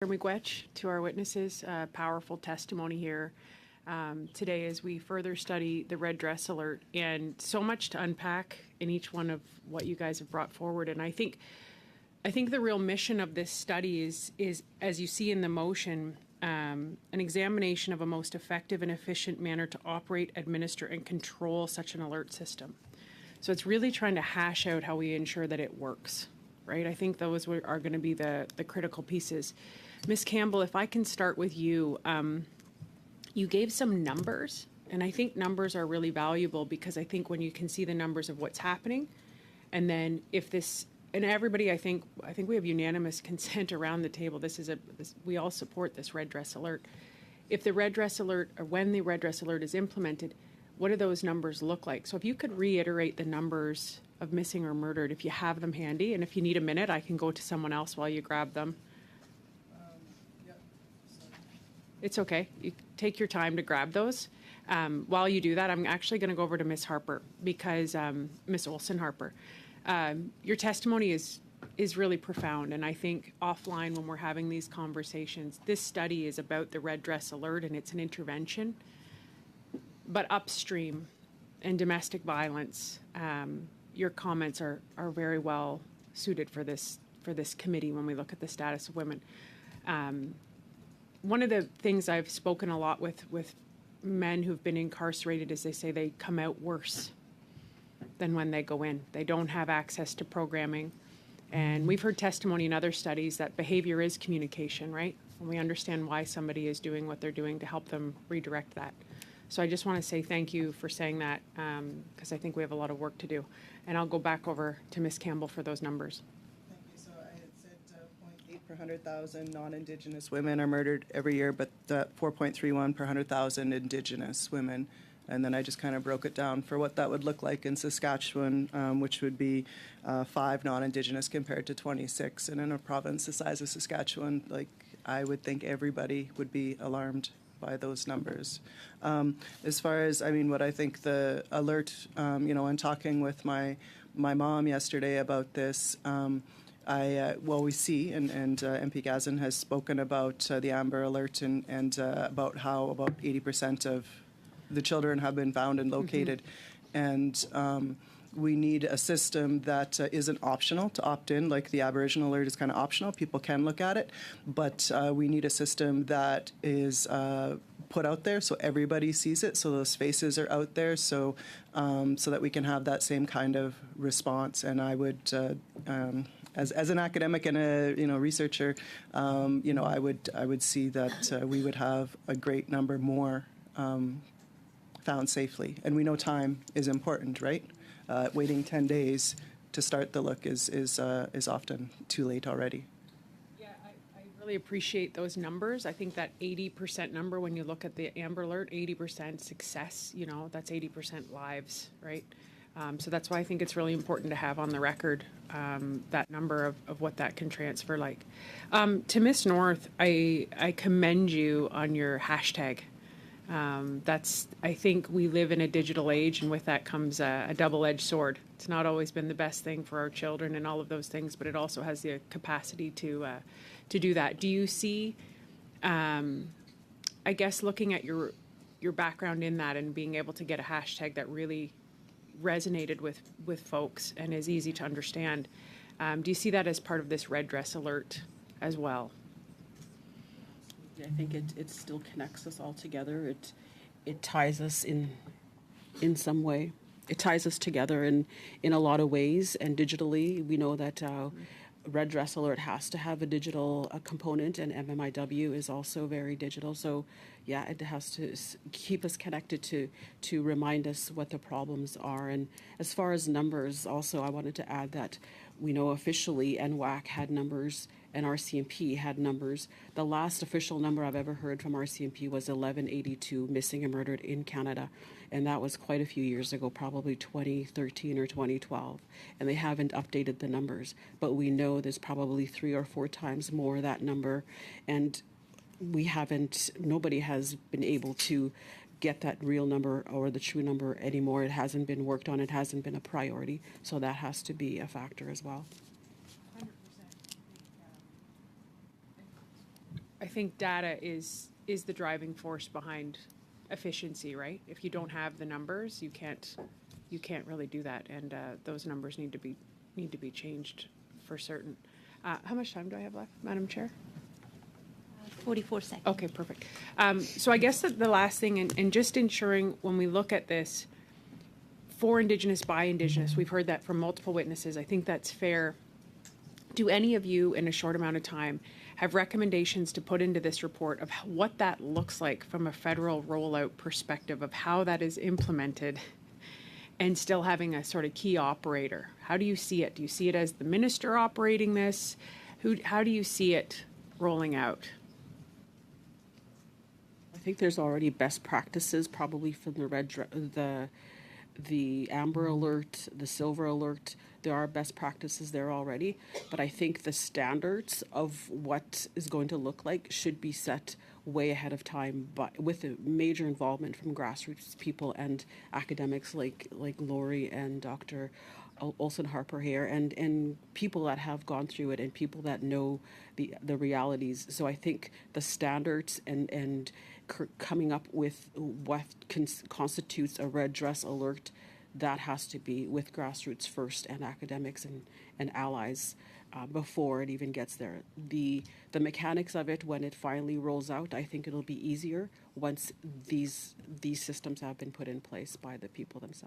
MMIWG to our witnesses. Powerful testimony here today as we further study the red dress alert, and so much to unpack in each one of what you guys have brought forward. And I think the real mission of this study is as you see in the motion, an examination of a most effective and efficient manner to operate, administer, and control such an alert system. So it's really trying to hash out how we ensure that it works, right? I think those are going to be the critical pieces. Ms. Campbell, if I can start with you, you gave some numbers, and I think numbers are really valuable because I think when you can see the numbers of what's happening, and then if this, and everybody, I think we have unanimous consent around the table. We all support this red dress alert. If the red dress alert, or when the red dress alert is implemented, what do those numbers look like? So if you could reiterate the numbers of missing or murdered, if you have them handy, and if you need a minute, I can go to someone else while you grab them. It's okay. You take your time to grab those. While you do that, I'm actually going to go over to Ms. Harper, because Ms. Olson-Harper, your testimony is really profound, and I think offline when we're having these conversations, this study is about the red dress alert and it's an intervention, but upstream and domestic violence, your comments are very well suited for this committee when we look at the status of women. One of the things I've spoken a lot with men who've been incarcerated is they say they come out worse than when they go in. They don't have access to programming. And we've heard testimony in other studies that behavior is communication, right? And we understand why somebody is doing what they're doing to help them redirect that. So I just want to say thank you for saying that, because I think we have a lot of work to do. And I'll go back over to Ms. Campbell for those numbers. Thank you. So I had said 0.8 per 100,000 non-Indigenous women are murdered every year, but 4.31 per 100,000 Indigenous women. And then I just kind of broke it down for what that would look like in Saskatchewan, which would be 5 non-Indigenous compared to 26. And in a province the size of Saskatchewan, like, I would think everybody would be alarmed by those numbers. As far as, what I think the alert, in talking with my mom yesterday about this, we see, and MP Gazin has spoken about the Amber Alert and about how about 80% of the children have been found and located. Mm-hmm. And we need a system that isn't optional to opt in, like the Aboriginal Alert is kind of optional. People can look at it, but we need a system that is put out there so everybody sees it, so those faces are out there, so that we can have that same kind of response. And I would, as an academic and a researcher, I would see that we would have a great number more found safely. And we know time is important, right? Waiting 10 days to start the look is often too late already. Yeah, I really appreciate those numbers. I think that 80% number, when you look at the Amber Alert, 80% success, that's 80% lives, right? So that's why I think it's really important to have on the record that number of what that can transfer like. To Ms. North, I commend you on your hashtag. I think we live in a digital age, and with that comes a double-edged sword. It's not always been the best thing for our children and all of those things, but it also has the capacity to do that. Do you see, I guess, looking at your background in that and being able to get a hashtag that really resonated with folks and is easy to understand, do you see that as part of this red dress alert as well? I think it still connects us all together. It ties us in some way. It ties us together in a lot of ways. And digitally, we know that Red Dress Alert has to have a digital component, and MMIW is also very digital. So, yeah, it has to keep us connected to remind us what the problems are. And as far as numbers, also, I wanted to add that we know officially NWAC had numbers and RCMP had numbers. The last official number I've ever heard from RCMP was 1182 missing and murdered in Canada, and that was quite a few years ago, probably 2013 or 2012, and they haven't updated the numbers, but we know there's probably 3 or 4 times more that number, and nobody has been able to get that real number or the true number anymore. It hasn't been worked on, it hasn't been a priority, so that has to be a factor as well. I think data is the driving force behind efficiency, right? If you don't have the numbers, you can't really do that, and those numbers need to be changed for certain. How much time do I have left, Madam Chair? 44 seconds. Okay, perfect. So I guess that the last thing, and just ensuring when we look at this, for Indigenous, by Indigenous, we've heard that from multiple witnesses. I think that's fair. Do any of you, in a short amount of time, have recommendations to put into this report of what that looks like from a federal rollout perspective of how that is implemented and still having a sort of key operator? How do you see it? Do you see it as the minister operating this? How do you see it rolling out? I think there's already best practices, probably from the Amber Alert, the Silver Alert. There are best practices there already, but I think the standards of what is going to look like should be set way ahead of time, but with a major involvement from grassroots people and academics like Lori and Dr. Olson Harper here, and people that have gone through it and people that know the realities. So I think the standards and coming up with what constitutes a red dress alert, that has to be with grassroots first and academics and allies before it even gets there. The mechanics of it, when it finally rolls out, I think it'll be easier once these systems have been put in place by the people themselves.